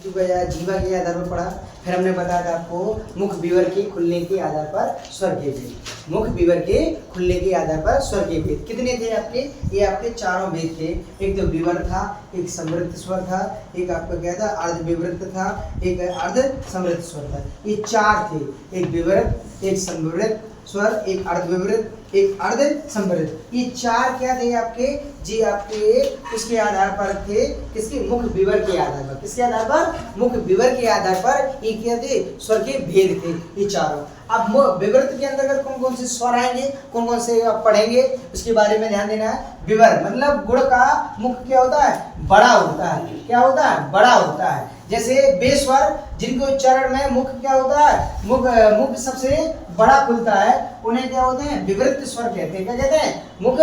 जीवा के आधार पर पढ़ा। फिर हमने बताया था आपको मुख विवर के खुलने के आधार पर स्वर के भेद। मुख विवर के खुलने के आधार पर स्वर के भेद कितने थे आपके? ये आपके चारों भेद थे। एक तो विवर था, एक समृद्ध स्वर था, एक आपका क्या था अर्ध विवृत था, एक अर्ध समृद्ध स्वर था। ये चार थे, एक विवृत, एक समृद्ध स्वर, एक अर्ध विवृत, एक अर्ध समृद्ध। ये चार क्या थे आपके? जी आपके उसके आधार पर थे, किसके? मुख विवर के आधार पर। किसके आधार पर? मुख विवर के आधार पर ये क्या थे? स्वर के भेद थे ये चारों। अब विवृत के अंतर्गत कौन कौन से स्वर आएंगे, कौन कौन से आप पढ़ेंगे, उसके बारे में ध्यान देना है। विवर मतलब गुण का मुख क्या होता है? बड़ा होता है। क्या होता है? बड़ा होता है। जैसे बेस्वर जिनके उच्चारण में मुख क्या होता है? मुख सबसे बड़ा खुलता है, उन्हें क्या होते हैं? विवृत स्वर कहते हैं। क्या कहते हैं? मुख।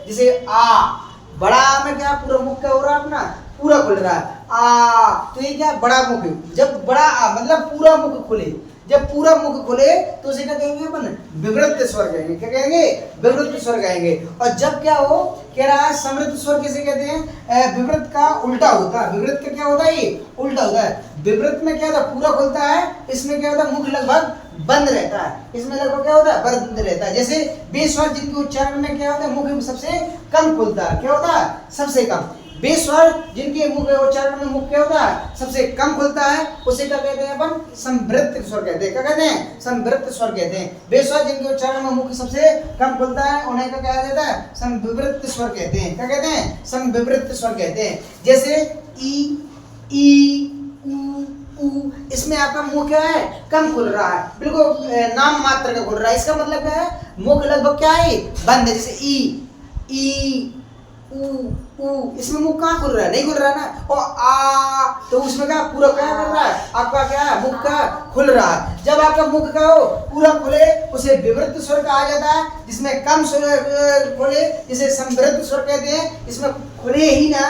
जिसे आ बड़ा में क्या पूरा मुख क्या हो रहा है? अपना पूरा खुल रहा है आ, तो ये क्या बड़ा मुख है। जब बड़ा आ मतलब पूरा मुख खुले, जब पूरा मुख खुले तो उसे क्या कहेंगे अपन? विवृत स्वर कहेंगे। क्या कहेंगे? विवृत स्वर कहेंगे। और जब क्या हो कह रहा है समृद्ध स्वर किसे कहते हैं? विवृत का उल्टा होता है। विवृत का क्या होता है? ये उल्टा होता है। विवृत में क्या होता है? पूरा खुलता है, इसमें क्या होता है? मुख लगभग बंद रहता है, इसमें लगभग क्या होता है? बंद रहता है। जैसे बेस्वर जिनके उच्चारण में क्या होता है? मुख सबसे कम खुलता है। क्या होता है? सबसे कम। बेस्वर जिनके मुख उच्चारण में मुख क्या होता है? सबसे कम खुलता है, उसे क्या कहते हैं अपन? संवृत्त स्वर कहते हैं। क्या कहते हैं? संवृत्त स्वर कहते हैं। बेस्वर जिनके उच्चारण में मुख सबसे कम खुलता है, उन्हें क्या कहा जाता है? संविवृत स्वर कहते हैं। क्या कहते हैं? संविवृत स्वर कहते हैं। जैसे ई उ, इसमें आपका मुख क्या है? कम खुल रहा है, बिल्कुल नाम मात्र का खुल रहा है। इसका मतलब क्या है? मुख लगभग क्या है? बंद है। जैसे ई उ, इसमें मुख कहाँ खुल रहा है? नहीं खुल रहा है ना। और आ तो उसमें क्या पूरा क्या कर रहा है? आपका क्या है? मुख का खुल रहा है। जब आपका मुख का हो पूरा खुले उसे विवृत स्वर कहा जाता है। जिसमें कम स्वर खुले जिसे संवृत्त स्वर कहते हैं। इसमें खुले ही ना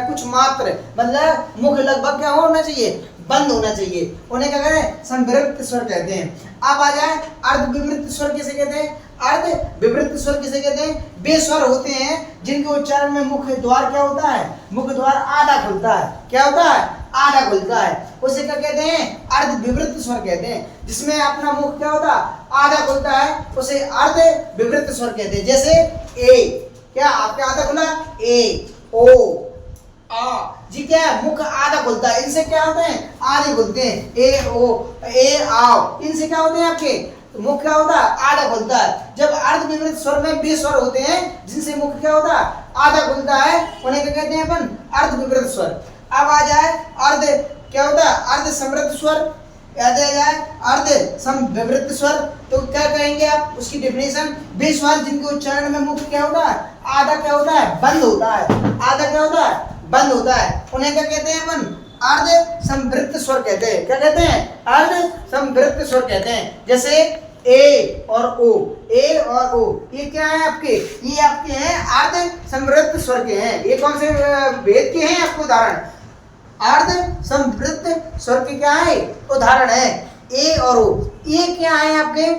कुछ मात्र, मतलब मुख लगभग क्या होना चाहिए? बंद होना चाहिए, उन्हें क्या कहते हैं? संवृत्त स्वर कहते हैं। अब आ जाए अर्ध विवृत स्वर किसे कहते हैं? अर्ध विवृत स्वर किसे कहते हैं? वे स्वर होते हैं जिनके उच्चारण में मुख द्वार क्या होता है? मुख द्वार आधा खुलता है। क्या होता है? आधा खुलता है, उसे क्या कहते हैं? अर्ध विवृत स्वर कहते हैं। जिसमें अपना मुख क्या होता है? आधा खुलता है, उसे अर्ध विवृत स्वर कहते हैं। जैसे ए, क्या आपके आधा खुला? ए ओ आ जी क्या है? मुख आधा खुलता है, इनसे क्या होते हैं? आधे खुलते हैं। ए ओ ए आओ, इनसे क्या होते हैं? आपके मुख क्या होता है? आधा खुलता है। जब अर्ध विवृत स्वर में बे स्वर होते हैं जिनसे मुख क्या होता है? आधा खुलता है, उन्हें क्या कहते हैं अपन? अर्ध विवृत स्वर। अब आ जाए अर्ध क्या होता है? अर्ध समृद्ध स्वर। याद आ जाए अर्ध समविवृत स्वर, तो क्या कहेंगे आप? उसकी डेफिनेशन, वे स्वर जिनके उच्चारण में मुख क्या होता है? आधा क्या होता है? बंद होता है। आधा क्या होता है? बंद होता है, उन्हें क्या कहते हैं अपन? अर्ध संवृत्त स्वर कहते हैं। क्या कहते हैं? अर्ध संवृत्त स्वर कहते हैं। जैसे ए और ओ, ए और ओ, ये क्या है आपके? ये आपके हैं अर्ध संवृत्त स्वर के हैं। ये कौन से भेद के हैं? आपको उदाहरण अर्ध संवृत्त स्वर के क्या है? उदाहरण है ए और ओ। ये क्या है आपके?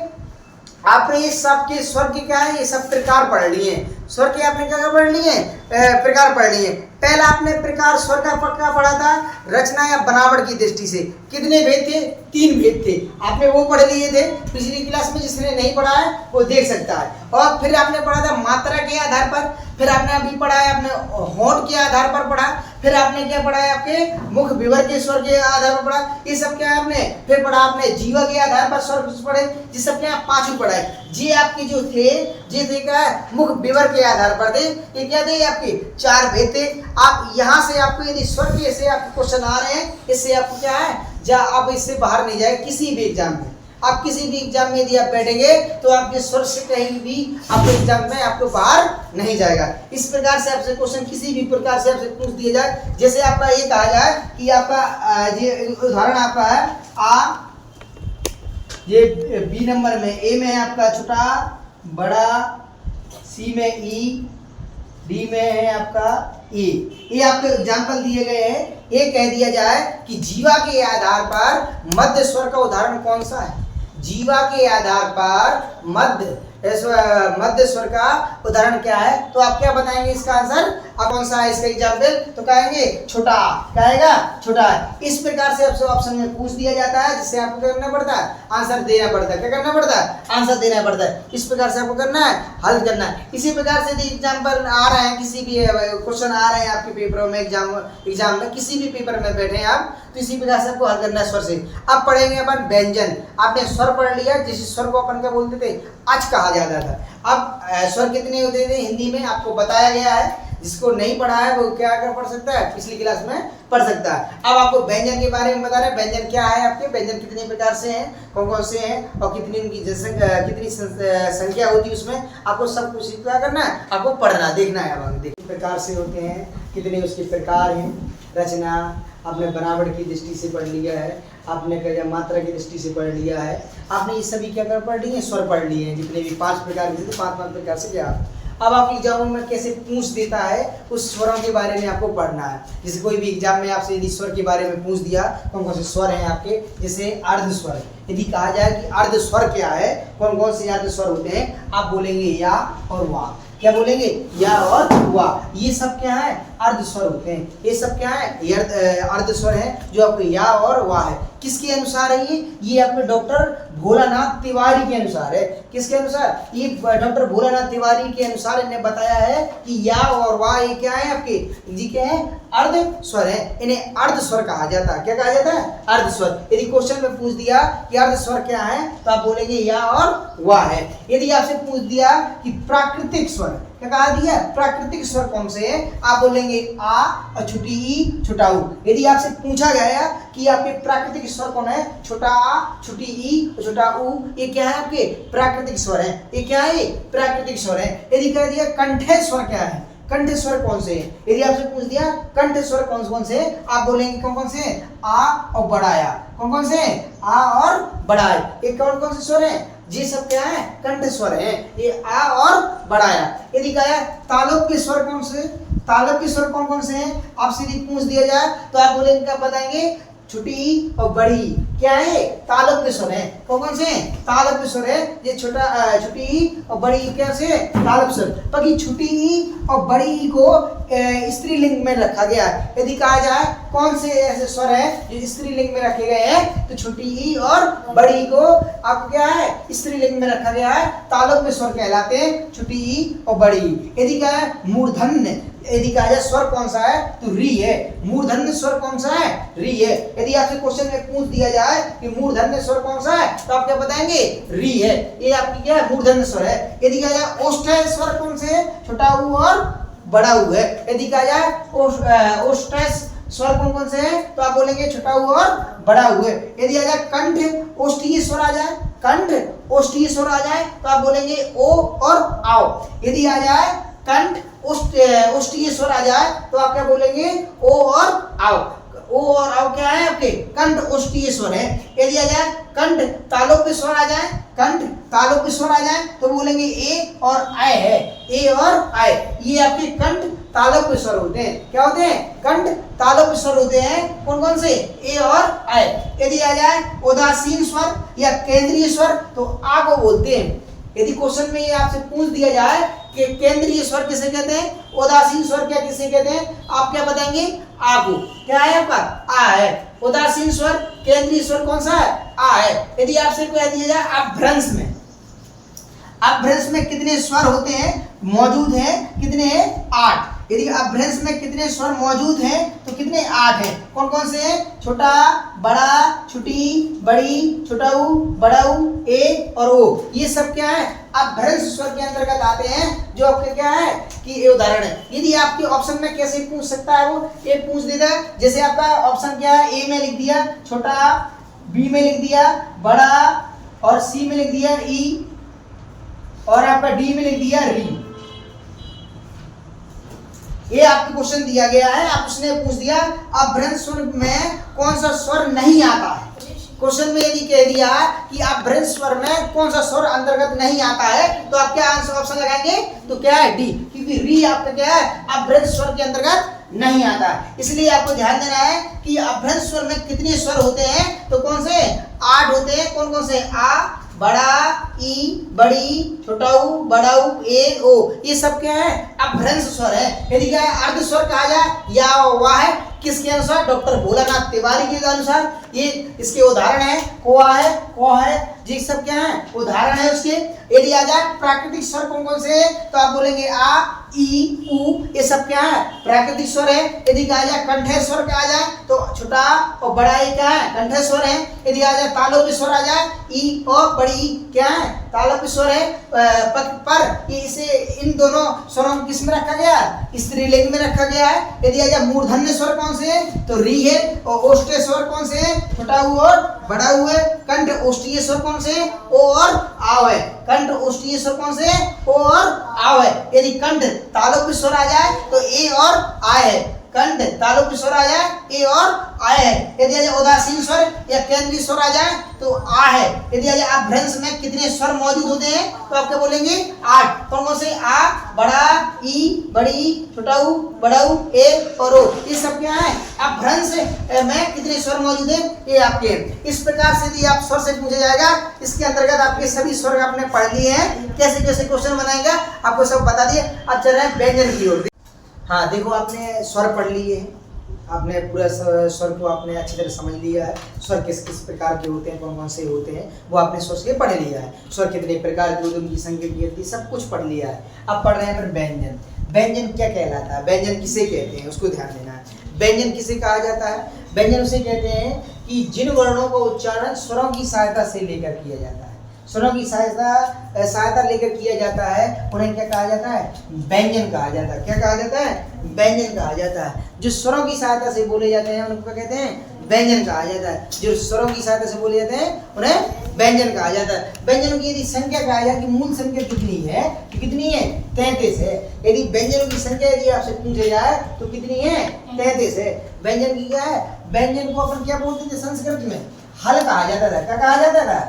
आपने ये सब के स्वर के क्या है? ये सब प्रकार पढ़ लिए। स्वर के आपने क्या पढ़ लिए? प्रकार पढ़ लिए। पहला आपने प्रकार स्वर का पक्का पढ़ा था रचना या बनावट की दृष्टि से। कितने भेद थे? 3 भेद थे। आपने वो पढ़ लिए थे पिछली क्लास में, जिसने नहीं पढ़ा है वो देख सकता है। और फिर आपने पढ़ा था मात्रा के आधार पर, फिर आपने अभी पढ़ा है आपने होंठ के आधार पर पढ़ा, फिर आपने क्या पढ़ा है? आपके मुख विवर के स्वर के आधार पर पढ़ा। ये सब क्या है आपने? फिर पढ़ा आपने जीवा के आधार पर स्वर पढ़े, ये सब क्या 5 पढ़ा है। जी आपके जो थे जी थे क्या? मुख विवर के आधार पर थे। ये क्या थे? आपके 4 भेद थे। आप यहाँ से आपको यदि स्वर के से आपको क्वेश्चन आ रहे हैं, इससे आपको क्या है? आप इससे बाहर नहीं जाए किसी भी एग्जाम में। आप किसी भी एग्जाम में यदि आप बैठेंगे तो आपके स्वर से कहीं भी आपके एग्जाम में आपको बाहर नहीं जाएगा। इस प्रकार से आपसे क्वेश्चन किसी भी प्रकार से आपसे पूछ दिया जाए। जैसे आपका ये कहा जाए कि आपका ये उदाहरण आपका है आ, ये बी नंबर में, ए में है आपका छोटा बड़ा, सी में ई, डी में है आपका ए। ये आपके एग्जाम्पल दिए गए हैं। ये कह दिया जाए कि जीवा के आधार पर मध्य स्वर का उदाहरण कौन सा है? जीवा के आधार पर मध्य मध्य स्वर का उदाहरण क्या है? तो आप क्या बताएंगे इसका आंसर? अब कौन सा है इसका एग्जाम्पल? तो कहेंगे छोटा। क्या आएगा? छोटा। इस प्रकार से आपसे ऑप्शन में पूछ दिया जाता है, जिससे आपको क्या करना पड़ता है? आंसर देना पड़ता है। क्या करना पड़ता है? आंसर देना पड़ता है। इस प्रकार से आपको करना है, हल करना है। इसी प्रकार से एग्जाम्पल आ रहे हैं, किसी भी क्वेश्चन आ रहे हैं आपके पेपरों में, एग्जाम में किसी भी पेपर में बैठे हैं आप, तो इसी प्रकार से आपको हल करना है स्वर से। अब पढ़ेंगे अपन व्यंजन। आपने स्वर पढ़ लिया, जिस स्वर को अपन क्या बोलते थे? अच कहा जाता था। अब स्वर कितने होते थे हिंदी में आपको बताया गया है। जिसको नहीं पढ़ा है वो क्या कर पढ़ सकता है? पिछली क्लास में पढ़ सकता है। अब आपको व्यंजन के बारे में बता रहे हैं। व्यंजन क्या है? आपके व्यंजन कितने प्रकार से हैं, कौन कौन से हैं, और कितनी उनकी कितनी संख्या होती है, उसमें आपको सब कुछ क्या करना है? आपको पढ़ना, देखना है। अब हम कितने प्रकार से होते हैं, कितने उसके प्रकार हैं। रचना आपने बनावट की दृष्टि से पढ़ लिया है, आपने क्या मात्रा की दृष्टि से पढ़ लिया है, आपने ये सभी क्या कर पढ़ लिए? स्वर पढ़ लिए हैं। जितने भी 5 प्रकार के थे, 5 प्रकार से क्या। अब आप एग्जाम में कैसे पूछ देता है, उस स्वरों के बारे में आपको पढ़ना है। जैसे कोई भी एग्जाम में आपसे यदि स्वर के बारे में पूछ दिया, कौन कौन से स्वर हैं आपके, जैसे अर्ध स्वर। यदि कहा जाए कि अर्ध स्वर क्या है, कौन कौन से अर्ध स्वर होते हैं, आप बोलेंगे या और वाह। क्या बोलेंगे? या और वाह। ये सब क्या है? अर्ध स्वर होते हैं। ये सब क्या है? ये अर्ध स्वर है, जो आपको या और वाह है। किसके अनुसार है ये अपने डॉक्टर भोलानाथ तिवारी के अनुसार है। किसके अनुसार? ये डॉक्टर भोलानाथ तिवारी के अनुसार इन्हें बताया है कि या और वाह ये क्या है आपके जी क्या है? अर्ध स्वर है। इन्हें अर्ध स्वर कहा जाता है। क्या कहा जाता है? अर्ध स्वर। यदि क्वेश्चन में पूछ दिया कि अर्ध स्वर क्या है, तो आप बोलेंगे या और वाह है। यदि आपसे पूछ दिया कि प्राकृतिक स्वर, क्या कहा दिया? प्राकृतिक स्वर कौन से है, आप बोलेंगे आ और छोटी ई, छोटा ऊ। यदि आपसे पूछा गया कि आपके प्राकृतिक स्वर कौन है, छोटा आ, छोटी ई और छोटा ऊ, ये क्या है? आपके प्राकृतिक स्वर है। ये क्या है? प्राकृतिक स्वर है। यदि कह दिया कंठे स्वर क्या है, कंठ स्वर कौन से हैं, यदि आपसे पूछ दिया कंठ स्वर कौन कौन से, आप बोलेंगे कौन कौन से? आ और बढ़ाया। कौन कौन से? आ और बढ़ाया। ये कौन कौन से स्वर हैं? ये सब क्या है? कंठ स्वर है। ये आ और बढ़ाया। यदि कहा तालुक के स्वर कौन से, तालुक के स्वर कौन कौन से हैं, आपसे यदि पूछ दिया जाए तो आप बोलेंगे, क्या बताएंगे? छोटी और बड़ी। क्या है? तालुक के स्वर है। कौन कौन से? तालुक के स्वर है। ये छोटी ई और बड़ी ई क्या से? तालुक स्वर। बाकी छोटी ई और बड़ी ई को स्त्रीलिंग में रखा गया है। यदि कहा जाए कौन से ऐसे स्वर है जो स्त्रीलिंग में रखे गए हैं, तो छोटी ई और बड़ी ई को आपको क्या है? स्त्रीलिंग में रखा गया है। तालुक में स्वर कहलाते हैं छोटी ई और बड़ी ई। यदि कहा है मूर्धन्य, यदि कहा जाए स्वर कौन सा है, तो री है। मूर्धन्य स्वर कौन सा है? री है। यदि आपसे क्वेश्चन में पूछ दिया जाए कि मूर्धन्य स्वर कौन सा है, तो आप क्या बताएंगे? री है। ये आपकी क्या है? मूर्धन्य स्वर है। यदि कहा जाए ओष्ठ्य स्वर कौन से है, छोटा ऊ और बड़ा ऊ है। यदि कहा जाए ओष्ठ्य स्वर कौन कौन से है, तो आप बोलेंगे छोटा ऊ और बड़ा ऊ है। यदि आ जाए कंठ ओष्ठीय स्वर आ जाए, कंठ ओष्ठीय स्वर आ जाए, तो आप बोलेंगे ओ और आओ। यदि आ जाए कंठ ओष्ठीय स्वर आ जाए, तो आप क्या बोलेंगे? ओ और आओ। ओ और आओ क्या है आपके? कंठ ओष्ठीय स्वर है। यदि आ जाए कंठ तालुक स्वर आ जाए, कंठ तालुक स्वर आ जाए, तो बोलेंगे ए और आय है। ए और आय, ये आपके कंठ तालुक स्वर होते हैं। क्या होते हैं? कंठ तालुक स्वर होते हैं। कौन कौन से? ए और आय। यदि आ जाए उदासीन स्वर या केंद्रीय स्वर, तो आ को बोलते हैं। यदि क्वेश्चन में ये आपसे पूछ दिया जाए कि केंद्रीय स्वर किसे कहते हैं, उदासीन स्वर क्या किसे कहते हैं, आप क्या बताएंगे? आ को। क्या है आपका? आ है। उदासीन स्वर, केंद्रीय स्वर कौन सा है? आ है। यदि आपसे कह दिया जाए अपभ्रंश में, अपभ्रंश में कितने स्वर होते हैं, मौजूद हैं, कितने हैं? 8। यदि अपभ्रंश में कितने स्वर मौजूद हैं, तो कितने? 8 हैं। कौन कौन से हैं? छोटा, बड़ा, छोटी, बड़ी, छोटा ऊ, बड़ा ऊ, ए और ओ। ये सब क्या है? अपभ्रंश स्वर के अंतर्गत आते हैं, जो आपके क्या है कि ये उदाहरण है। यदि आपके ऑप्शन में कैसे पूछ सकता है वो, ये पूछ देता है। जैसे आपका ऑप्शन क्या है? ए में लिख दिया छोटा, बी में लिख दिया बड़ा, और सी में लिख दिया ई, और आपका डी में लिख दिया री। ये आपको क्वेश्चन दिया गया है, आप उसने पूछ दिया अपभ्रंश स्वर में कौन सा स्वर नहीं आता है। क्वेश्चन में यदि कह दिया कि अपभ्रंश स्वर में कौन सा स्वर अंतर्गत नहीं आता है, तो आप क्या आंसर ऑप्शन लगाएंगे? तो क्या है? डी, क्योंकि री आपका क्या है? अपभ्रंश स्वर के अंतर्गत नहीं आता। इसलिए आपको ध्यान देना है कि अपभ्रंश स्वर में कितने स्वर होते हैं, तो कौन से? 8 होते हैं। कौन कौन से? आ, बड़ा ई, बड़ी, छोटा ऊ, बड़ा ऊ, ए, ओ, ये सब क्या है अपभ्रंश स्वर है। यदि क्या है अर्ध स्वर कहा जाए या वाह है, किसके अनुसार? डॉक्टर भोलानाथ तिवारी के अनुसार। ये इसके उदाहरण है कोआ है, को है, जी सब क्या है उदाहरण है उसके। यदि आ जाए प्राकृतिक स्वर कौन कौन से है, तो आप बोलेंगे आ, ई, उ, ये सब क्या है प्राकृतिक स्वर है। यदि कहा जाए कंठे स्वर कहा जाए तो छोटा और बड़ा ई क्या है कंठे स्वर है। यदि आ जाए तालों पे स्वर आ जाए ई और बड़ी क्या है तालों पे स्वर है। पर ये इसे इन दोनों स्वरों को किस में रखा गया? स्त्रीलिंग में रखा गया है। यदि आ जाए मूर्धन्य स्वर कौन से है, तो री है। और ओष्ठ्य स्वर कौन से है? छोटा ऊ और बड़ा ऊ है। कंठ ओष्ठीय स्वर कौन से है? ओ और आव है। कंठ ओष्ठीय स्वर कौन से है? ओ और आव है। यदि कंठ तालों पे स्वर आ जाए तो ए और आ है। कंठ तालों पे स्वर आ जाए ए और आ है। यदि आ जाए उदासीन स्वर या केंद्रीय स्वर आ जाए तो आ है। यदि आ जाए अपभ्रंश में कितने स्वर मौजूद होते हैं, तो आप क्या बोलेंगे? 8। कौन कौन से? आ, बड़ा, ई, बड़ी, छोटा ऊ, बड़ा ऊ, ए और ओ, ये सब क्या है अपभ्रंश में कितने स्वर मौजूद हैं, ये आपके। इस प्रकार से यदि आप स्वर से पूछा जाएगा, इसके अंतर्गत आपके सभी स्वर आपने पढ़ लिए हैं। कैसे कैसे क्वेश्चन बनाएगा आपको सब बता दिए। अब चल रहे हैं व्यंजन की ओर। हाँ देखो, आपने स्वर पढ़ लिए हैं, आपने पूरा स्वर को आपने अच्छी तरह समझ लिया है। स्वर किस किस प्रकार के होते हैं, कौन कौन से होते हैं, वो आपने स्वर से पढ़ लिया है। स्वर कितने प्रकार के होते हैं, उनकी संख्या सब कुछ पढ़ लिया है। अब पढ़ रहे हैं फिर व्यंजन। व्यंजन क्या कहलाता है, व्यंजन किसे कहते हैं, उसको ध्यान देना है। व्यंजन किसे कहा जाता है? व्यंजन उसे कहते हैं कि जिन वर्णों का उच्चारण स्वरों की सहायता से लेकर किया जाता है। स्वरों की सहायता लेकर किया जाता है, उन्हें क्या कहा जाता है? व्यंजन कहा जाता है। क्या कहा जाता है? व्यंजन कहा जाता है। जो स्वरों की सहायता से बोले जाते हैं उनको क्या कहते हैं? व्यंजन कहा जाता है। जो स्वरों की सहायता से बोले जाते हैं उन्हें व्यंजन कहा जाता है। व्यंजनों की यदि संख्या कहा जाए कि मूल संख्या कितनी है, तो कितनी है? 33 है। यदि व्यंजनों की संख्या यदि आपसे पूछा जाए तो कितनी है? 33 है। व्यंजन की क्या है? व्यंजन को अपन क्या बोलते थे संस्कृत में? हल कहा जाता था। क्या कहा जाता था?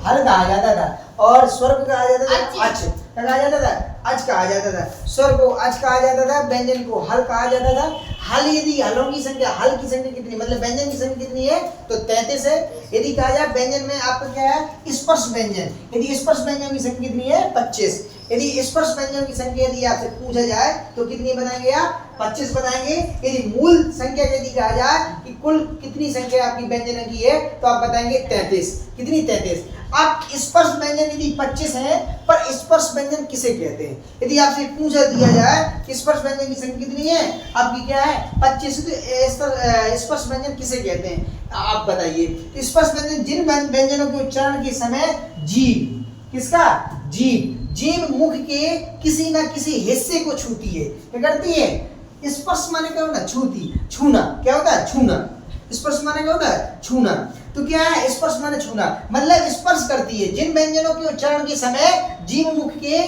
हल कहा जाता था। और स्वर को कहा जाता था अच। क्या कहा जाता था? अच कहा जाता था। स्वर को अच कहा जाता था, व्यंजन को हल कहा जाता था। हल यदि हलों की संख्या, हल की संख्या कितनी, मतलब व्यंजन की संख्या कितनी है, तो 33 है। यदि कहा जाए व्यंजन में आपका क्या है? स्पर्श व्यंजन। यदि स्पर्श व्यंजन की संख्या कितनी है? 25। यदि स्पर्श व्यंजन की संख्या यदि आपसे पूछा जाए तो कितनी बनाएंगे आप? 25 बनाएंगे। यदि मूल संख्या यदि कहा जाए कि कुल कितनी संख्या आपकी व्यंजन की है, तो आप बताएंगे 33। कितनी? 33। अब स्पर्श व्यंजन यदि 25 है, पर स्पर्श व्यंजन किसे कहते हैं? यदि आपसे पूछा दिया जाए कि स्पर्श व्यंजन की संख्या कितनी है, आपकी क्या है? 25। तो स्पर्श व्यंजन किसे कहते हैं आप बताइए। स्पर्श व्यंजन जिन व्यंजनों के उच्चारण के समय जीभ, किसका? जीभ, जीभ मुख के किसी न किसी हिस्से को छूती है। क्या करती है? स्पर्श माने क्या होता है? छूती, छूना। क्या होता है? छूना। स्पर्श माने क्या होता है? छूना। तो क्या है स्पर्श माने छूना, मतलब स्पर्श करती है। जिन व्यंजनों के उच्चारण के समय जीभ मुख के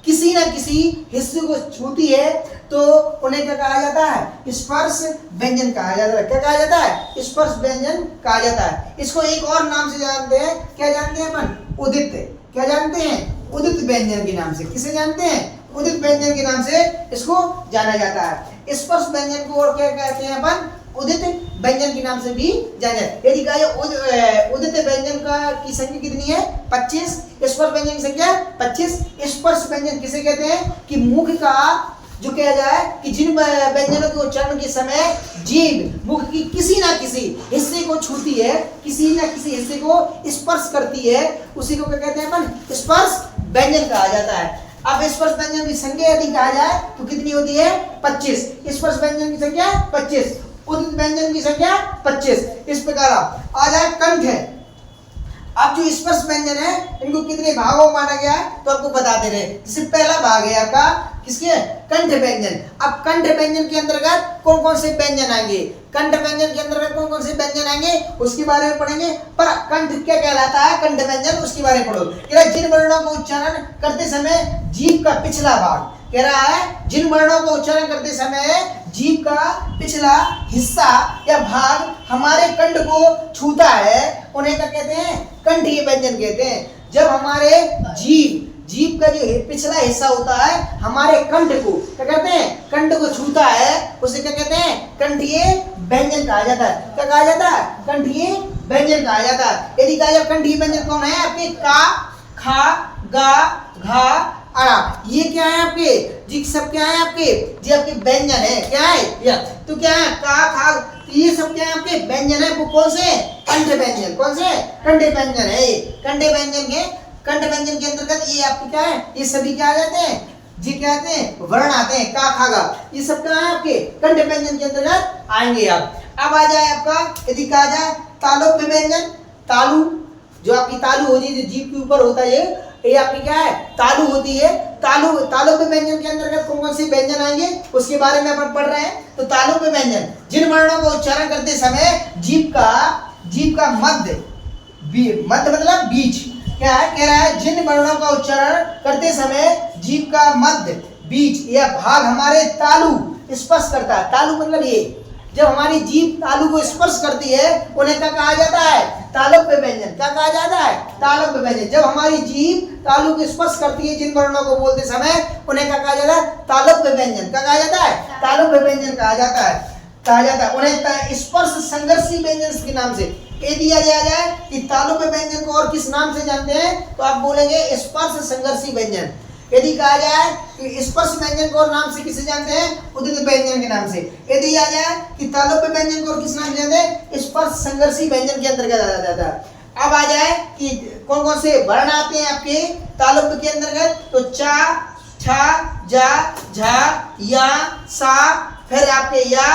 किसी न किसी हिस्से को छूती है, तो उन्हें क्या कहा जाता है? स्पर्श व्यंजन कहा जाता है। क्या कहा जाता है? स्पर्श व्यंजन कहा जाता है। इसको एक और नाम से जानते हैं। क्या जानते हैं अपन? उदित। क्या जानते हैं? उदित व्यंजन के नाम से। किसे जानते हैं? उदित व्यंजन के नाम से इसको जाना जाता है। स्पर्श व्यंजन को और क्या कहते हैं अपन? उदित व्यंजन के नाम से भी जाना जाता है। यदि कहा उदित व्यंजन का की संख्या कितनी है? 25। स्पर्श व्यंजन की संख्या 25। स्पर्श व्यंजन किसे कहते हैं? कि मुख का जो कहा जाए कि जिन व्यंजनों के उच्चारण के समय जीभ मुख की किसी ना किसी हिस्से को छूती है, किसी ना किसी हिस्से को स्पर्श करती है, उसी को क्या कहते हैं अपन? स्पर्श व्यंजन कहा जाता है। अब स्पर्श व्यंजन की संख्या यदि कहा जाए तो कितनी होती है? 25। स्पर्श व्यंजन की संख्या 25, उदित व्यंजन की संख्या 25। इस प्रकार आ जाए कंठ है। अब जो स्पर्श व्यंजन है इनको कितने भागों में बांटा गया है, तो आपको बता दे रहे हैं। जैसे पहला भाग है आपका किसके? कंठ व्यंजन। अब कंठ व्यंजन के अंतर्गत कौन कौन से व्यंजन आएंगे? कंठ व्यंजन के अंतर्गत कौन कौन से व्यंजन आएंगे उसके बारे में पढ़ेंगे। पर कंठ क्या कहलाता है? कंठ व्यंजन, उसके बारे में पढ़ो। कह रहा है जिन वर्णों को उच्चारण करते समय जीभ का पिछला भाग, कह रहा है जिन वर्णों को उच्चारण करते समय जीभ का पिछला हिस्सा या भाग हमारे कंठ को छूता है, उन्हें क्या कहते हैं? कंठीय व्यंजन कहते हैं। जब हमारे जीभ का जो पिछला हिस्सा होता है हमारे कंठ को क्या कहते हैं? कंठ को छूता है, उसे क्या कहते हैं? कंठीय व्यंजन कहा जाता है। क्या कहा जाता है? कंठीय व्यंजन कहा जाता है। यदि कहा जाए कंठीय व्यंजन कौन है आपके, का, खा, गा, घा, अड़ा, ये क्या है आपके जी, सब क्या है आपके जी, आपके व्यंजन है, क्या है या तो क्या है का, खा, ये सब क्या है आपके व्यंजन है। वो कौन से, कंठ व्यंजन, कौन से कंठ व्यंजन है। कंठ व्यंजन के अंतर्गत ये आपके क्या है, ये सभी क्या आ जाते हैं जी, क्या आते हैं वर्ण आते हैं, का, खा, गा, ये सब क्या है आपके कंठ व्यंजन के अंतर्गत आएंगे आप। अब आ जाए आपका यदि कहा जाए तालुब्य व्यंजन, तालु जो आपकी तालु होती है, जो जीभ के ऊपर होता है, ये आपकी क्या है तालु होती है। तालुब्य व्यंजन के अंतर्गत कौन कौन से व्यंजन आएंगे उसके बारे में अपन पढ़ रहे हैं। तो तालुब्य व्यंजन जिन वर्णों को उच्चारण करते समय जीभ का मध्य मतलब बीच, क्या है कह रहा है, जिन वर्णों का उच्चारण करते समय जीभ का मध्य, बीच या भाग हमारे तालु स्पर्श करता है। तालु मतलब ये, जब हमारी जीभ तालु को स्पर्श करती है उन्हें क्या कहा जाता है, तालुब्य व्यंजन। क्या कहा जाता है, तालुब्य व्यंजन। जब हमारी जीभ तालु को स्पर्श करती है जिन वर्णों को बोलते समय उन्हें क्या कहा जाता है, तालुब्य व्यंजन। क्या कहा जाता है, तालुब्य व्यंजन कहा जाता है। उन्हें स्पर्श संघर्षी व्यंजन के नाम से ये दिया जाए कि तालुब्य व्यंजन को और किस नाम से जानते हैं, तो आप बोलेंगे स्पर्श संघर्षी व्यंजन। यदि कहा जाए कि स्पर्श व्यंजन को और नाम से किसे जानते हैं, उदित व्यंजन के नाम से। यदि आ जाए कि तालुब्य व्यंजन को और किस नाम से जानते हैं, स्पर्श संघर्षी व्यंजन के अंतर्गत आ जाता है। अब आ जाए कि कौन कौन से वर्ण आते हैं आपके तालुब्य के अंतर्गत, तो चा, छा, जा, झा, या, सा, फिर आपके या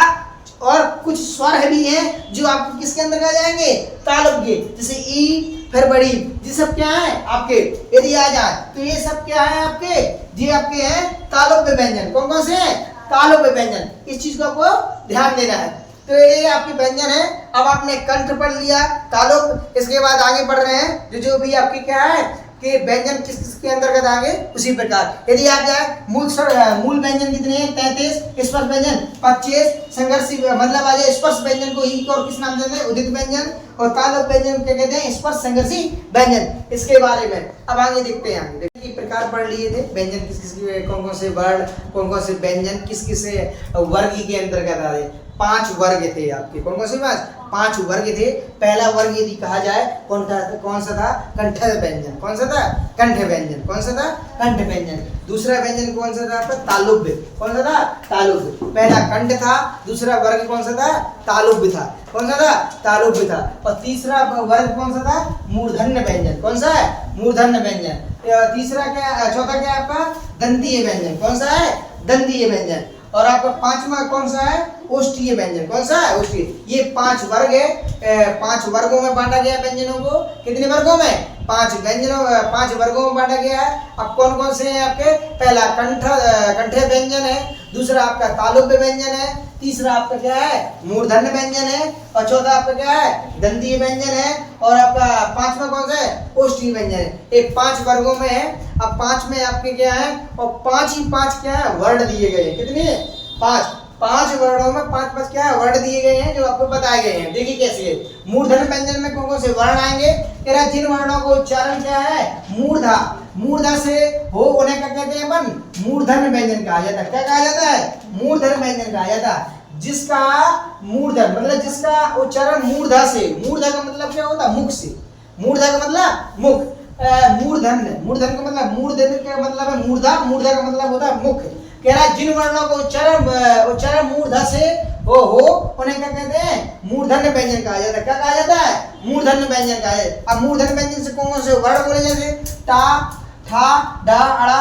और कुछ स्वर भी हैं जो आपको किसके अंदर आ जाएंगे, तालुब्य, जैसे ई, फिर बड़ी, ये सब क्या है आपके यदि आ जाए तो ये सब क्या है आपके जी, आपके हैं तालुब्य व्यंजन। कौन कौन से हैं, तालुब्य व्यंजन। इस चीज को आपको ध्यान देना है। तो ये आपके व्यंजन है। अब आपने कंठ पढ़ लिया, तालुब, इसके बाद आगे बढ़ रहे हैं जो भी आपके क्या है कि व्यंजन किस के अंतर्गत आगे उसी प्रकार। यदि आप जाए मूल व्यंजन कितने हैं, 33, स्पर्श व्यंजन 25, संघर्षी मतलब आ जाए स्पर्श व्यंजन को ही और किस नाम देते हैं, उदित व्यंजन, और तालुब्य व्यंजन क्या कहते हैं, स्पर्श संघर्षी व्यंजन। इसके बारे में अब आगे देखते हैं। देखिए प्रकार पढ़ लिए थे, व्यंजन किस किस कौन कौन से वर्ण, कौन कौन से व्यंजन किस किस वर्ग के अंतर्गत आ रहे। 5 वर्ग थे आपके, कौन कौन से 5 वर्ग थे। पहला वर्ग यदि कहा जाए कौन सा था, कंठ व्यंजन। कौन सा था, कंठ व्यंजन। कौन सा था, कंठ व्यंजन। दूसरा व्यंजन कौन सा था आपका, तालुब्य। कौन सा था, तालुब्य। पहला कंठ था, दूसरा वर्ग कौन सा था, तालुब्य था। कौन सा था, तालुब्य था। और तीसरा वर्ग कौन सा था, मूर्धन्य व्यंजन। कौन सा है, मूर्धन्य व्यंजन। तीसरा क्या, चौथा क्या आपका, दंतीय व्यंजन। कौन सा है, दंतीय व्यंजन। और आपका 5वां कौन सा है, ओष्ठीय व्यंजन। कौन सा है, ओष्ठीय। ये 5 वर्ग है। 5 वर्गों में बांटा गया व्यंजनों को। कितने वर्गों में, 5 वर्गों में बांटा गया है। अब कौन कौन से हैं आपके, पहला कंठ व्यंजन है, दूसरा आपका तालुब्य व्यंजन है, तीसरा आपका क्या है, मूर्धन्य व्यंजन है, और चौथा आपका क्या है, दंतीय व्यंजन है, और आपका 5वां कौन सा है, ओष्ठीय व्यंजन है। ये 5 वर्गों में है। अब 5 में आपके क्या है, और 5 ही 5 क्या है, वर्ण दिए गए हैं। कितने, 5 वर्णों में 5 क्या है, वर्ण दिए गए हैं जो आपको बताए गए हैं। देखिए कैसे है। मूर्धन्य व्यंजन में कौन कौन से वर्ण आएंगे, कह रहा जिन वर्णों को उच्चारण क्या है, मूर्धा से हो उन्हें क्या कहते हैं अपन, मूर्धन्य व्यंजन कहा जाता है। क्या कहा जाता है, मूर्धन्य व्यंजन कहा जाता है। जिसका मूर्धन मतलब जिसका उच्चारण मूर्धा से, मूर्धा का मतलब क्या होता है, मुख से। मूर्धा का मतलब मुख। मूर्धन का मतलब, मूर्धन का मतलब है मूर्धा, मूर्धा का मतलब होता है मुख। कह रहा है जिन वर्णों को उच्चारण मूर्धा से हो उन्हें क्या कहते हैं, मूर्धन्य व्यंजन कहा जाता है। क्या कहा जाता है, मूर्धन्य व्यंजन कहा जाता है। अब मूर्धन्य व्यंजन से कौन कौन से वर्ण बोले जाते हैं, टा, ठा, डा, अड़ा,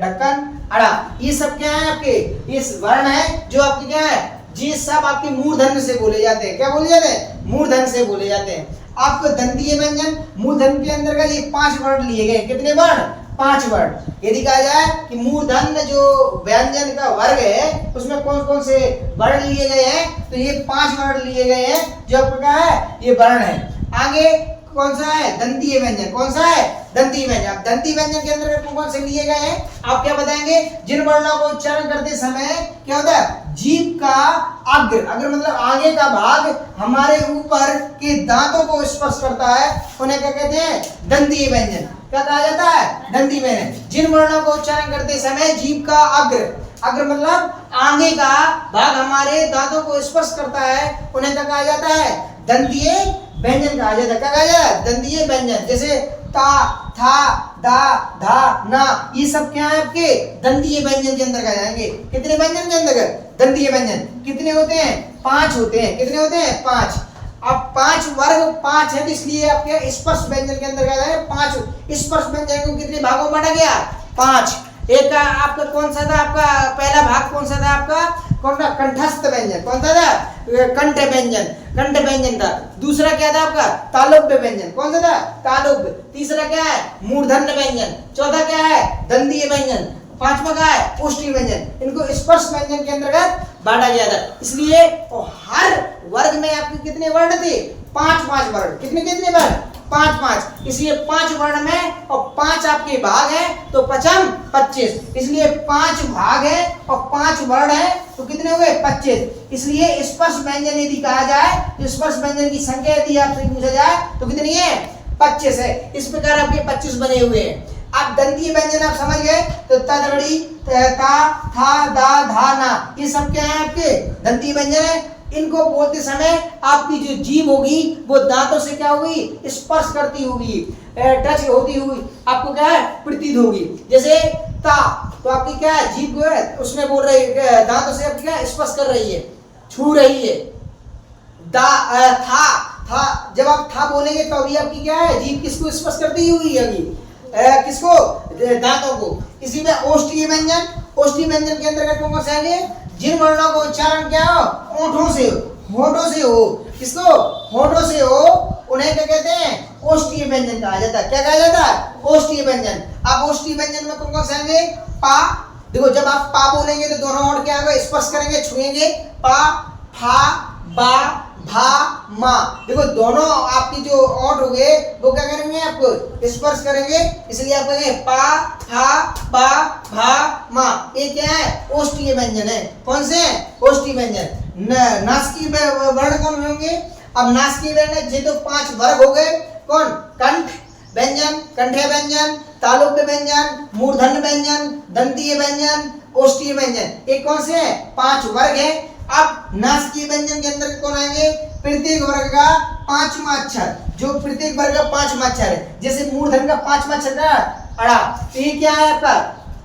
ढक्कन, अड़ा, ये सब क्या है आपके, ये वर्ण है जो आपके क्या है, ये सब आपके मूर्धन्य से बोले जाते हैं। क्या बोले जाते हैं, मूर्धन्य से बोले जाते हैं। आपको दंतीय व्यंजन, मूर्धन्य के अंदर ये 5 वर्ण लिए गए। कितने वर्ण, 5 वर्ण। यदि कहा जाए कि मूर्धन्य जो व्यंजन का वर्ग है उसमें कौन कौन से वर्ण लिए गए हैं, तो ये 5 वर्ण लिए गए हैं जो आपका क्या है, ये वर्ण है। आगे कौन सा है, दंतीय व्यंजन। कौन सा है, दंतीय व्यंजन। अब दंतीय व्यंजन के अंदर कौन कौन से लिए गए हैं, आप क्या बताएंगे, जिन वर्णों को उच्चारण करते समय क्या होता है, जीभ का अग्र मतलब आगे का भाग हमारे ऊपर के दांतों को स्पर्श करता है, उन्हें क्या कहते हैं, दंतीय व्यंजन। क्या कहा जाता है, दंतीय व्यंजन। जिन वर्णों को उच्चारण करते समय जीभ का अग्र मतलब आगे का भाग हमारे दांतों को स्पर्श करता है, उन्हें क्या कहा जाता है, दंतीय व्यंजन कहा जाता है। क्या कहा जाता है? दंतीय व्यंजन। जैसे ता, था, दा, धा, ना, ये सब क्या है आपके दंतीय व्यंजन के अंदर आ जाएंगे। कितने व्यंजन के अंदर? दंतीय व्यंजन। कितने होते हैं? 5 होते हैं। कितने होते हैं? 5। अब 5 वर्ग 5 है, तो इसलिए आपके स्पर्श व्यंजन के अंदर आ जाएगा 5। स्पर्श व्यंजन को कितने भागों में बांटा गया? 5। एक आपका कौन सा था? आपका पहला भाग कौन सा था? आपका कौन सा? कंठस्थ व्यंजन। कौन सा था? कंठ व्यंजन। कंठ व्यंजन था। दूसरा क्या था आपका? तालुब्य व्यंजन। कौन सा था? तालुब्य। तीसरा क्या है? मूर्धन्य व्यंजन। चौथा क्या है? दंतीय व्यंजन। पांचवा क्या है? ओष्ठी व्यंजन। इनको स्पर्श व्यंजन के अंतर्गत बांटा गया था। इसलिए हर वर्ग में आपके कितने वर्ण थे? 5-5 वर्ण। कितने कितने वर्ण? 5-5। इसलिए 5 वर्ण में और 5 आपके भाग हैं, तो 5 25। इसलिए 5 भाग है और 5 वर्ण है, तो कितने हो गए? 25। इसलिए स्पर्श व्यंजन यदि कहा जाए, स्पर्श व्यंजन की संख्या यदि आपसे पूछा जाए तो कितनी है? 25 है। इस प्रकार आपके 25 बने हुए हैं। आप दंतीय व्यंजन आप समझ गए, तो तदड़ी, ता, था, दा, धा, ना, ये सब क्या है? आपके दंतीय व्यंजन है। इनको बोलते समय आपकी जो जीभ होगी वो दांतों से क्या होगी? स्पर्श करती होगी, टच होती हुई आपको क्या है? प्रतीत होगी। जैसे ता, तो आपकी क्या है? जीभ जो है उसमें बोल रही है, दांतों से आपकी क्या? स्पर्श कर रही है, छू रही है। दा, था, जब आप था बोलेंगे तो अभी आपकी क्या है? जीभ किसको स्पर्श करती हुई अभी? किसको? दांतों को। इसी में ओष्ठीय व्यंजन। ओष्ठीय व्यंजन के अंतर्गत कौन से आएंगे? जिन वर्णों का उच्चारण क्या हो? होठों से, होठों से हो। किसको? होठों से हो, उन्हें क्या कहते हैं? ओष्ठीय व्यंजन कहा जाता है। क्या कहा जाता है? ओष्ठीय व्यंजन। अब ओष्ठीय व्यंजन में कौन से आएंगे? पा। देखो जब आप पा बोलेंगे तो दोनों होंठ क्या होगा? स्पर्श करेंगे, छुएंगे। पा, फा, बा, भा, मा। देखो दोनों आपकी जो ओंठ हो गए वो क्या करेंगे? आपको स्पर्श करेंगे। इसलिए आप कहेंगे पा, फा, बा, भा, मा। ये क्या है? ओष्ठीय व्यंजन है। कौन से? ओष्ठीय व्यंजन। नासिकीय वर्ण कौन होंगे? अब नासिकीय वर्ण ये तो 5 वर्ग हो गए। कौन? कंठ व्यंजन, कंठे व्यंजन, तालुब्य व्यंजन, मूर्धन्य व्यंजन, दंतीय व्यंजन, ओष्ठीय व्यंजन। ये कौन से हैं? 5 वर्ग है। अब नासिकीय व्यंजन के अंदर कौन आएंगे? प्रत्येक वर्ग का 5वां अक्षर, जो प्रत्येक वर्ग का 5वां अक्षर है। जैसे मूर्धन्य का 5वां अक्षर का अड़ा, तो ये क्या है आपका?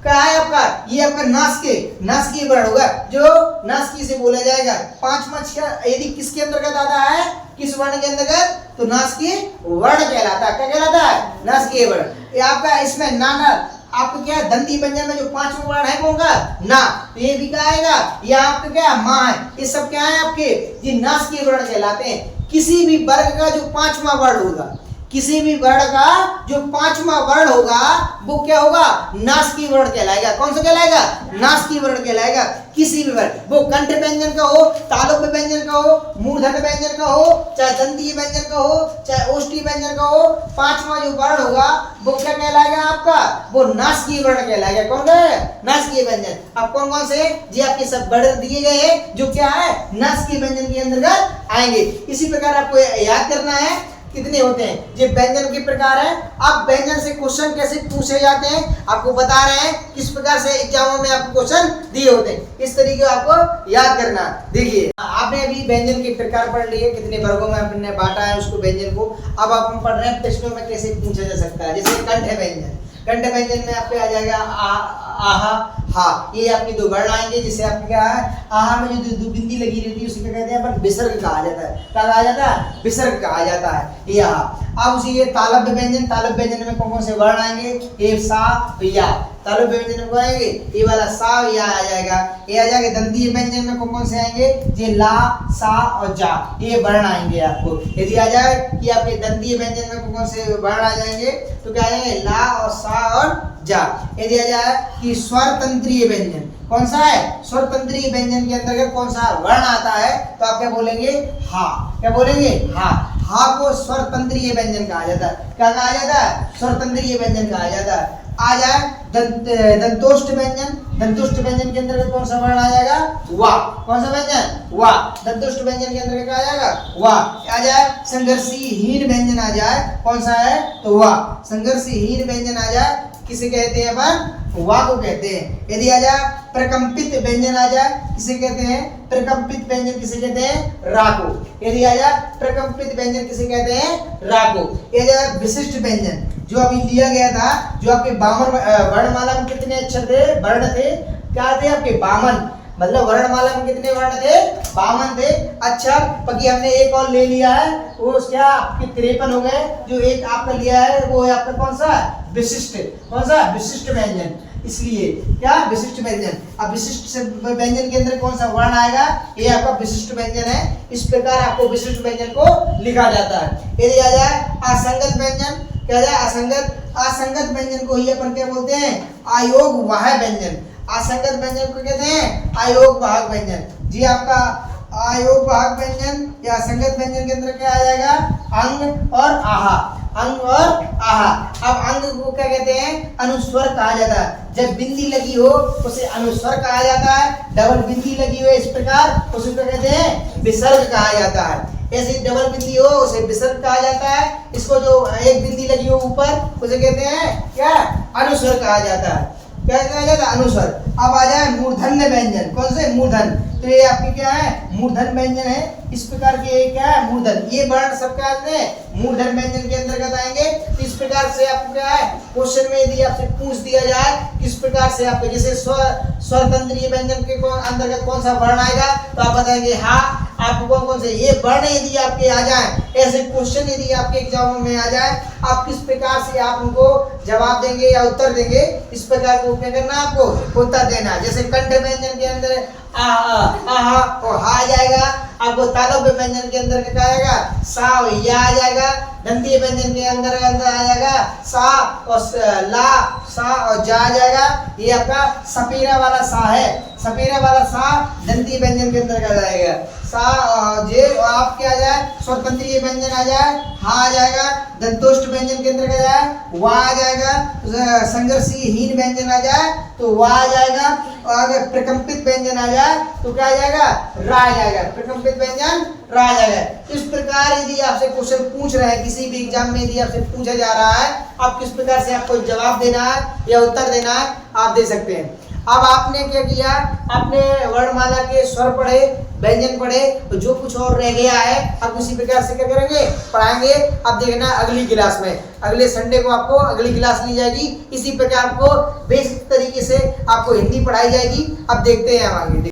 क्या है आपका? ये आपका नासिकीय वर्ण होगा, जो नासिकीय से बोला जाएगा। 5वां अक्षर यदि किसके अंतर्गत आता है? किस वर्ण के अंतर्गत? तो नासिकीय वर्ण कहलाता है। क्या कहलाता है? नासिकीय वर्ण। ये आपका इसमें नाना आपको क्या है? दंतीय व्यंजन में जो 5वां वर्ण है कौन का? ना। तो ये भी क्या आएगा? ये आपका क्या? मां है। ये सब क्या है आपके? ये नासिकीय वर्ण कहलाते हैं। किसी भी वर्ग का जो 5वां वर्ण होगा, किसी भी वर्ण का जो 5वां वर्ण होगा वो क्या होगा? नासिकीय वर्ण कहलाएगा। कौन सा कहलाएगा? नासिकीय वर्ण कहलाएगा। किसी भी वर्ण, वो कंठ व्यंजन का हो, तालुब्य व्यंजन का हो, मूर्धन्य व्यंजन का हो, चाहे दंतीय व्यंजन का हो, चाहे ओष्ठीय व्यंजन का हो, 5वां जो वर्ण होगा वो क्या कहलाएगा आपका? वो नासिकीय वर्ण कहलाएगा। कौन है? नासिकीय व्यंजन। अब कौन कौन से? जी आपके सब वर्ण दिए गए हैं जो क्या है? नासिकीय व्यंजन के अंतर्गत आएंगे। इसी प्रकार आपको याद करना है कितने होते हैं। ये व्यंजन के प्रकार है। अब व्यंजन से क्वेश्चन कैसे पूछे जाते हैं आपको बता रहे हैं, किस प्रकार से एग्जामों में आपको क्वेश्चन दिए होते हैं। इस तरीके आपको याद करना। देखिए आपने अभी व्यंजन के प्रकार पढ़ लिए, कितने वर्गों में आपने बांटा है उसको व्यंजन को। अब आप हम पढ़ रहे हैं प्रश्नों में कैसे पूछा जा सकता है। जैसे कंठ व्यंजन, कंठ व्यंजन में आपके आ जाएगा आहा, हा। ये आपके 2 वर्ण आएंगे। जिससे आपके क्या है? आहा में जो 2 बिंदी लगी रहती है उसे क्या कहते हैं? अपन विसर्ग कहा जाता है। क्या कहा जाता है? विसर्ग कहा जाता है। ये आहा। अब उसी ये तालुब्य व्यंजन, तालुब्य व्यंजन में कौन कौन से वर्ण आएंगे? ये सा, या। तालुब्य व्यंजन में आएंगे ये वाला सा, या आ जाएगा। ये आ जाएगा। दंतीय व्यंजन में कौन कौन से आएंगे? ये ला, सा और जा, ये वर्ण आएंगे आपको। यदि आ जाए कि आपके दंतीय व्यंजन में कौन कौन से वर्ण आ जाएंगे तो क्या आ जाएंगे? ला और सा और जा। यदि आ जाए कि स्वर तंत्रीय व्यंजन, कौन सा है? स्वर तंत्रीय व्यंजन के अंतर्गत कौन सा वर्ण आता है? तो आप क्या बोलेंगे? हा। क्या बोलेंगे? हा। हा को स्वर तंत्रीय व्यंजन कहा जाता है। क्या कहा जाता है? स्वर तंत्रीय व्यंजन कहा जाता है। आ जाए दंतोष्ठ व्यंजन, दंतोष्ठ व्यंजन के अंतर्गत कौन सा वर्ण आ जाएगा? वा। कौन सा व्यंजन? वा। दंतोष्ठ व्यंजन के अंतर्गत क्या आ जाएगा? वा। आ जाए संघर्षहीन व्यंजन आ जाए, कौन सा है? तो वा। संघर्षहीन व्यंजन आ जाए किसे कहते हैं अपन, वा को कहते हैं। यदि आ जाए प्रकंपित व्यंजन आ जाए, किसे कहते हैं, प्रकंपित व्यंजन किसे कहते हैं, रा को। यदि आ जाए प्रकंपित व्यंजन किसे कहते हैं, रा को। यदि आ जाए विशिष्ट व्यंजन, जो अभी लिया गया था, जो आपके 52 वर्णमाला में कितने अक्षर थे, वर्ण थे, क्या थे आपके 52, मतलब वर्णमाला में कितने वर्ण थे, 52 थे। अच्छा, बाकी हमने एक और ले लिया है, वो क्या आपके 53 हो गए। जो एक आपका लिया है वो है आपका कौन सा, विशिष्ट, कौन सा, विशिष्ट व्यंजन। इसलिए क्या, विशिष्ट व्यंजन। अब विशिष्ट व्यंजन के अंदर कौन सा वर्ण आएगा, ये आपका विशिष्ट व्यंजन है। इस प्रकार आपको विशिष्ट व्यंजन को लिखा जाता है। यदि आ जाए असंगत व्यंजन, क्या जाए, असंगत व्यंजन को ही अपन क्या बोलते हैं, अयोग वाह्य व्यंजन। असंगत व्यंजन को कहते हैं अयोग वाहक व्यंजन। जी आपका अयोग वाहक व्यंजन या असंगत व्यंजन के अंदर क्या आ जाएगा, अंग और आहा, अंग और आहा। अब अंग को क्या कहते हैं, अनुस्वर कहा जाता है। जब बिंदी लगी हो उसे अनुस्वर कहा जाता है, डबल बिंदी लगी हो इस प्रकार उसे क्या कहते हैं, विसर्ग कहा जाता है। ऐसे डबल बिंदी हो उसे विसर्ग कहा जाता है। इसको जो एक बिंदी लगी हो ऊपर उसे कहते हैं क्या, अनुस्वर कहा जाता है। क्या कहा जाता है, अनुस्वर। अब आ जाए मूर्धन्य व्यंजन, कौन से, मूर्धन। तो ये आपकी क्या है, मूर्धन व्यंजन है। इस प्रकार के क्या है, मूर्धन। ये वर्ण सबका मूर्धन व्यंजन के अंतर्गत आएंगे। तो इस प्रकार से आपको क्या है, क्वेश्चन में यदि आपसे पूछ दिया जाए किस प्रकार से आपके जैसे स्वर तंत्रीय व्यंजन के अंतर्गत कौन सा वर्ण आएगा, तो आप बताएंगे हाँ आपको कौन कौन से ये वर्ण यदि आपके आ जाए, ऐसे क्वेश्चन यदि आपके एग्जाम में आ जाए, आप किस प्रकार से आप उनको जवाब देंगे या उत्तर देंगे, इस प्रकार को क्या करना, आपको उत्तर देना। जैसे कंठ व्यंजन के अंदर आ और हा आ जाएगा। आपको तालव्य व्यंजन के अंदर क्या आएगा, सा और या आ जाएगा। दंतीय व्यंजन के अंदर आ जाएगा सा और ला, सा और जा आ जाएगा। ये आपका सपेरा वाला सा है, सपेरा वाला सा दंतीय व्यंजन के अंदर आ जाएगा। सा जे आप क्या आ जाए, स्वतंत्रीय व्यंजन आ जाए, हा आ जाएगा। दंतोष्ट व्यंजन के अंदर क्या जाए, वा आ जाएगा। संघर्षहीन व्यंजन आ जाए तो वा आ जाएगा। और अगर प्रकंपित व्यंजन आ जाए तो क्या आ जाएगा, रा आ जाएगा। प्रकंपित व्यंजन रा आ जाएगा। इस प्रकार यदि आपसे क्वेश्चन पूछ रहे हैं, किसी भी एग्जाम में यदि आपसे पूछा जा रहा है, आप किस प्रकार से आपको जवाब देना है या उत्तर देना है, आप दे सकते हैं। अब आपने क्या किया, आपने वर्णमाला के स्वर पढ़े, व्यंजन पढ़े, तो जो कुछ और रह गया है आप उसी प्रकार से क्या करेंगे, पढ़ाएंगे। अब देखना अगली क्लास में, अगले संडे को आपको अगली क्लास ली जाएगी। इसी प्रकार आपको बेसिक तरीके से आपको हिंदी पढ़ाई जाएगी। अब देखते हैं हम आगे।